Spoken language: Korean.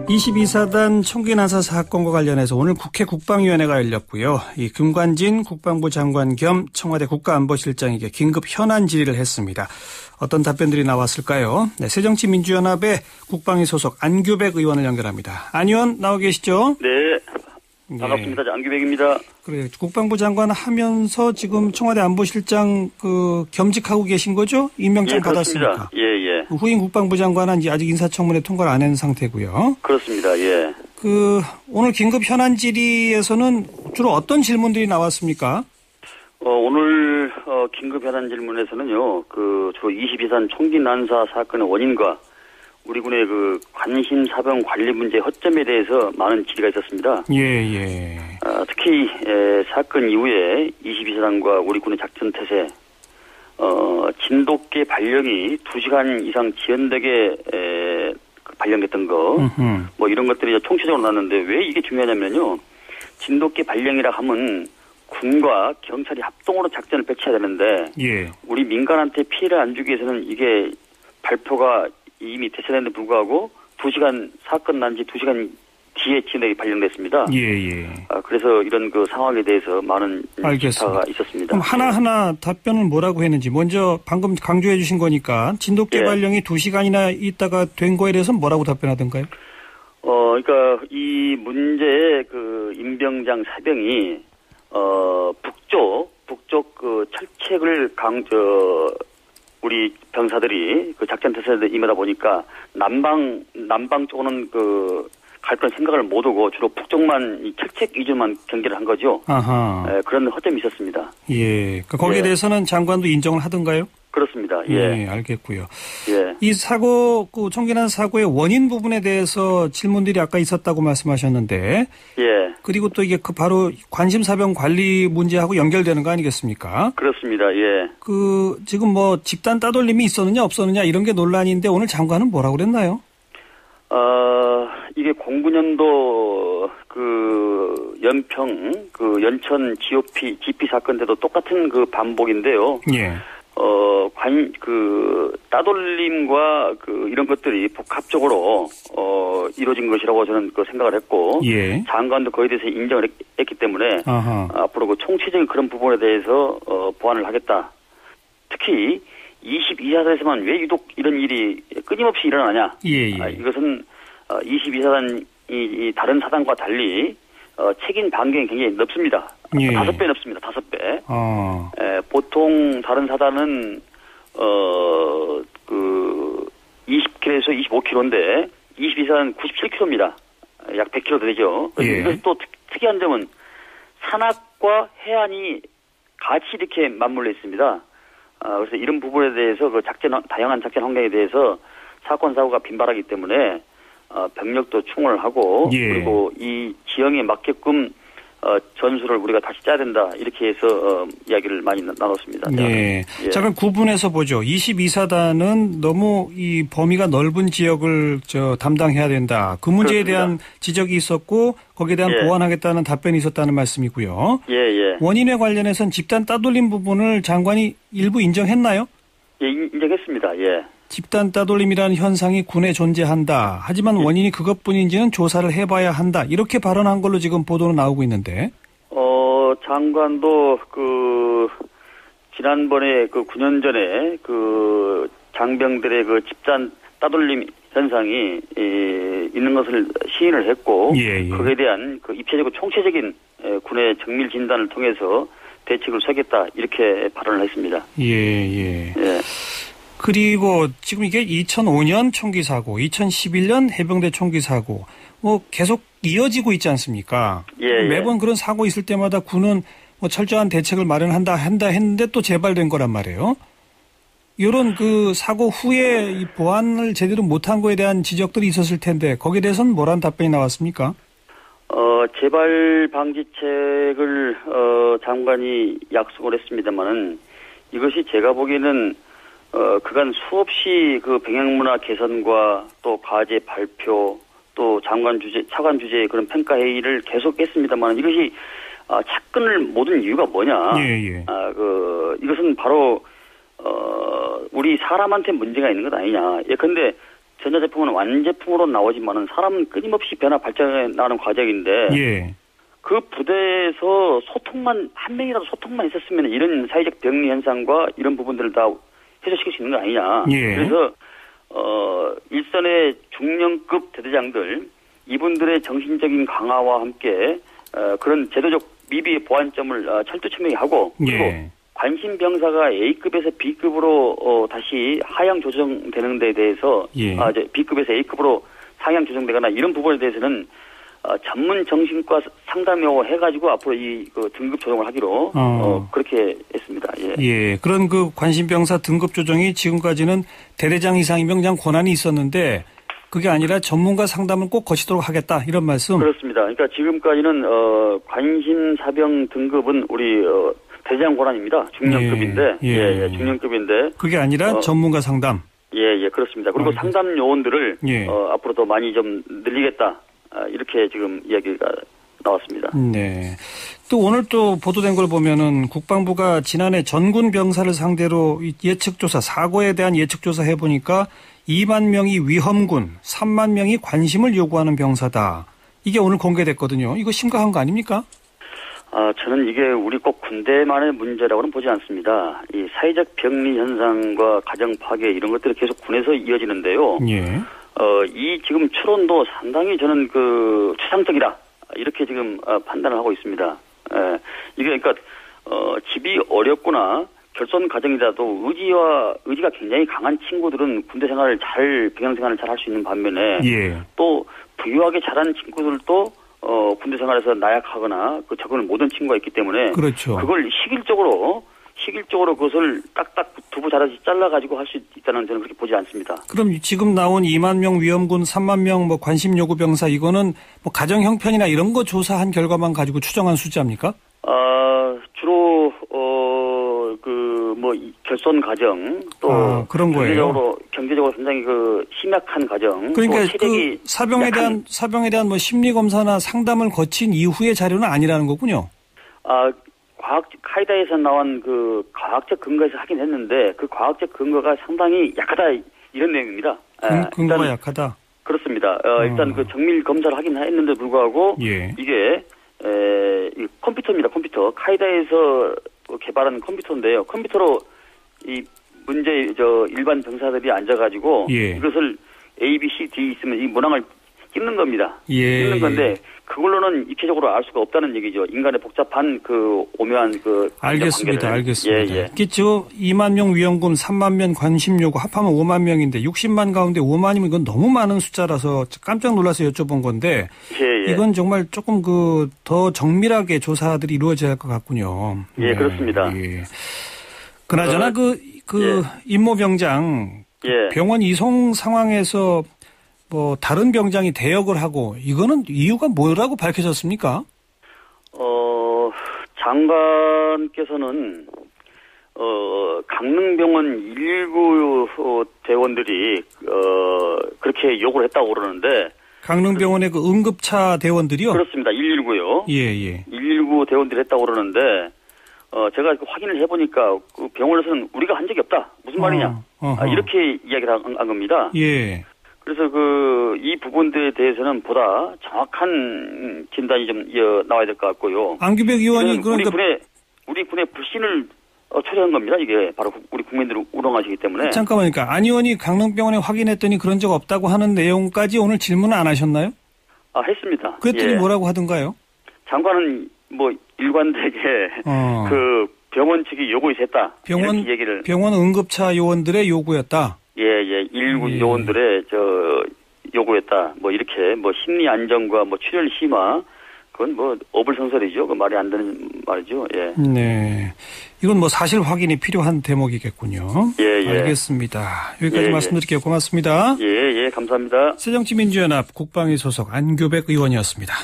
22사단 총기 난사 사건과 관련해서 오늘 국회 국방위원회가 열렸고요. 이 금관진 국방부 장관 겸 청와대 국가안보실장에게 긴급 현안 질의를 했습니다. 어떤 답변들이 나왔을까요? 네, 새정치민주연합의 국방위 소속 안규백 의원을 연결합니다. 안 의원 나와 계시죠? 네. 반갑습니다. 네. 안규백입니다. 그래, 국방부 장관 하면서 지금 청와대 안보실장 겸직하고 계신 거죠? 임명장 받았습니까? 예. 후임 국방부 장관은 아직 인사청문회 통과를 안 한 상태고요. 그렇습니다. 예. 오늘 긴급 현안 질의에서는 주로 어떤 질문들이 나왔습니까? 오늘 긴급 현안 질문에서는요. 주로 22산 총기 난사 사건의 원인과 우리 군의 관심 사병 관리 문제 허점에 대해서 많은 질의가 있었습니다. 예. 특히 사건 이후에 22사단과 우리 군의 작전 태세, 진돗개 발령이 2시간 이상 지연되게 발령됐던 거, 뭐 이런 것들이 총체적으로 나왔는데 왜 이게 중요하냐면요. 진돗개 발령이라 하면 군과 경찰이 합동으로 작전을 펼쳐야 되는데, 예. 우리 민간한테 피해를 안 주기 위해서는 이게 발표가 이미 대처됐는데 불구하고 2시간 사건 난 지 2시간 뒤에 진행이 발령됐습니다. 예. 그래서 이런 상황에 대해서 많은 시사가 있었습니다. 그럼 하나하나 답변을 뭐라고 했는지 먼저 방금 강조해 주신 거니까 진돗개 발령이 2시간이나 있다가 된 거에 대해서는 뭐라고 답변하던가요? 그러니까 이 문제의 임병장 사병이 북쪽 철책을 우리 병사들이 작전 태세에 임하다 보니까 남방 쪽은 갈 건 생각을 못 하고 주로 북쪽만 이 철책 위주만 경계를 한 거죠. 아하. 그런 허점이 있었습니다. 예. 거기에 대해서는 장관도 인정을 하던가요? 그렇습니다. 예. 알겠고요. 예. 이 사고, 총기 난사 사고의 원인 부분에 대해서 질문들이 아까 있었다고 말씀하셨는데. 예. 그리고 또 이게 바로 관심사병 관리 문제하고 연결되는 거 아니겠습니까? 그렇습니다. 예. 지금 집단 따돌림이 있었느냐 없었느냐 이런 게 논란인데 오늘 장관은 뭐라고 그랬나요? 이게 09년도 연평 연천 GP 사건 때도 똑같은 반복인데요. 예. 따돌림과 이런 것들이 복합적으로 이루어진 것이라고 저는 생각을 했고, 예. 장관도 거기에 대해서 인정을 했기 때문에 앞으로 총체적인 그런 부분에 대해서 보완을 하겠다. 특히 22사단에서만 왜 유독 이런 일이 끊임없이 일어나냐? 예. 이것은 22사단이 다른 사단과 달리 책임 반경이 굉장히 넓습니다. 예. 5배 넓습니다. 5배. 보통 다른 사단은 20km에서 25km인데 22사단은 97km입니다. 약 100km 되죠. 예. 이것이 또 특이한 점은 산악과 해안이 같이 이렇게 맞물려 있습니다. 그래서 이런 부분에 대해서 다양한 작전 환경에 대해서 사건 사고가 빈발하기 때문에 병력도 충원을 하고, 예. 그리고 이 지형에 맞게끔 전술을 우리가 다시 짜야 된다. 이렇게 해서 이야기를 많이 나눴습니다. 예. 자, 그럼 구분해서 보죠. 22사단은 너무 이 범위가 넓은 지역을 담당해야 된다. 그 문제에 그렇습니다. 대한 지적이 있었고 거기에 대한 보완하겠다는 답변이 있었다는 말씀이고요. 예. 원인에 관련해서는 집단 따돌림 부분을 장관이 일부 인정했나요? 예, 인정했습니다. 예. 집단 따돌림이라는 현상이 군에 존재한다. 하지만 원인이 그것뿐인지는 조사를 해봐야 한다. 이렇게 발언한 걸로 지금 보도는 나오고 있는데. 장관도 지난번에 9년 전에 장병들의 집단 따돌림 현상이 있는 것을 시인을 했고, 예. 거기에 대한 입체적이고 총체적인 군의 정밀 진단을 통해서 대책을 세우겠다 이렇게 발언을 했습니다. 예. 그리고 지금 이게 2005년 총기 사고, 2011년 해병대 총기 사고, 계속 이어지고 있지 않습니까? 예. 매번 그런 사고 있을 때마다 군은 철저한 대책을 마련한다 했는데 또 재발된 거란 말이에요. 이런 사고 후에 이 보완을 제대로 못한 거에 대한 지적들이 있었을 텐데 거기에 대해서는 뭐란 답변이 나왔습니까? 재발 방지책을 장관이 약속을 했습니다만은 이것이 제가 보기에는 그간 수없이 병행문화 개선과 또 과제 발표 또 차관 주제의 그런 평가 회의를 계속했습니다만 이것이 착근을 못한 이유가 뭐냐? 예. 이것은 바로 우리 사람한테 문제가 있는 것 아니냐? 예컨대 전자제품은 완제품으로 나오지만은 사람은 끊임없이 변화 발전해 나가는 과정인데 예. 그 부대에서 한 명이라도 소통만 있었으면 이런 사회적 병리 현상과 이런 부분들을 다 해소시킬 수 있는 거 아니냐. 예. 그래서 일선의 중령급 대대장들 이분들의 정신적인 강화와 함께 그런 제도적 미비 보완점을 철두철미하게 하고 그리고 예. 관심 병사가 A급에서 B급으로 다시 하향 조정되는 데 대해서 예. 이제 B급에서 A급으로 상향 조정되거나 이런 부분에 대해서는 전문 정신과 상담하고 해가지고 앞으로 그 등급 조정을 하기로 그렇게 했습니다. 예. 예. 그런 그 관심병사 등급 조정이 지금까지는 대대장 이상이면 그냥 권한이 있었는데 그게 아니라 전문가 상담을 꼭 거치도록 하겠다 이런 말씀. 그렇습니다. 그러니까 지금까지는 관심사병 등급은 우리 대대장 권한입니다. 중령급인데, 예, 중령급인데. 그게 아니라 전문가 상담. 예, 그렇습니다. 그리고 상담 요원들을 앞으로 더 많이 좀 늘리겠다. 이렇게 지금 이야기가 나왔습니다. 네. 또 오늘 또 보도된 걸 보면은 국방부가 지난해 전군 병사를 상대로 예측조사, 사고에 대한 예측조사 해보니까 2만 명이 위험군, 3만 명이 관심을 요구하는 병사다. 이게 오늘 공개됐거든요. 이거 심각한 거 아닙니까? 저는 이게 우리 꼭 군대만의 문제라고는 보지 않습니다. 이 사회적 병리 현상과 가정 파괴 이런 것들이 계속 군에서 이어지는데요. 예. 이 지금 추론도 상당히 저는 추상적이다. 이렇게 지금 판단을 하고 있습니다. 이게 그러니까 집이 어렵거나 결손 가정이라도 의지가 굉장히 강한 친구들은 군대 생활을 병영 생활을 잘 할 수 있는 반면에 또 부유하게 자란 친구들도 군대 생활에서 나약하거나 적응을 못한 친구가 있기 때문에 그렇죠. 그걸 시길적으로 그것을 딱딱 두부 자라시 잘라가지고 할 수 있다는 저는 그렇게 보지 않습니다. 그럼 지금 나온 2만 명 위험군, 3만 명 관심 요구 병사 이거는 가정 형편이나 이런 거 조사한 결과만 가지고 추정한 숫자입니까? 주로 결손 가정 또 그런 거예요. 경제적으로 굉장히 심약한 가정. 그러니까 그 사병에 대한 심리 검사나 상담을 거친 이후의 자료는 아니라는 거군요. 카이다에서 나온 과학적 근거에서 하긴 했는데 그 과학적 근거가 상당히 약하다 이런 내용입니다. 근거가 약하다. 그렇습니다. 일단 정밀 검사를 하긴 했는데 불구하고 이게 컴퓨터입니다. 컴퓨터. 카이다에서 개발한 컴퓨터인데요. 컴퓨터로 이 일반 병사들이 앉아가지고 이것을 A, B, C, D 있으면 이 문항을 찍는 겁니다. 찍는 건데 그걸로는 입체적으로 알 수가 없다는 얘기죠. 인간의 복잡한 오묘한 알겠습니다. 그렇죠. 2만 명 위험군, 3만 명 관심 요구 합하면 5만 명인데 60만 가운데 5만이면 이건 너무 많은 숫자라서 깜짝 놀라서 여쭤본 건데 이건 정말 조금 더 정밀하게 조사들이 이루어져야 할 것 같군요. 그렇습니다. 그나저나 임모병장 병원 이송 상황에서 다른 병장이 대역을 하고 이거는 이유가 뭐라고 밝혀졌습니까? 장관께서는 강릉병원 119 대원들이 그렇게 요구를 했다고 그러는데 강릉병원의 응급차 대원들이요? 그렇습니다. 119요. 119 대원들이 했다고 그러는데 제가 확인을 해보니까 병원에서는 우리가 한 적이 없다. 무슨 말이냐? 이렇게 이야기를 한 겁니다. 그래서 이 부분들에 대해서는 보다 정확한 진단이 좀 나와야 될 것 같고요. 안규백 의원이 우리 군의 불신을 초래한 겁니다. 이게 바로 우리 국민들을 우롱하시기 때문에. 잠깐만요. 그러니까 안 의원이 강릉병원에 확인했더니 그런 적 없다고 하는 내용까지 오늘 질문을 안 하셨나요? 했습니다. 그랬더니 뭐라고 하던가요? 장관은 일관되게 병원 측이 요구해서 했다. 이렇게 얘기를. 병원 응급차 요원들의 요구였다. 119 요원들의 요구했다. 이렇게 심리 안정과 출혈 심화 그건 어불성설이죠. 그 말이 안 되는 말이죠. 네. 이건 사실 확인이 필요한 대목이겠군요. 알겠습니다. 여기까지 말씀드릴게요. 고맙습니다. 감사합니다. 새정치민주연합 국방위 소속 안규백 의원이었습니다.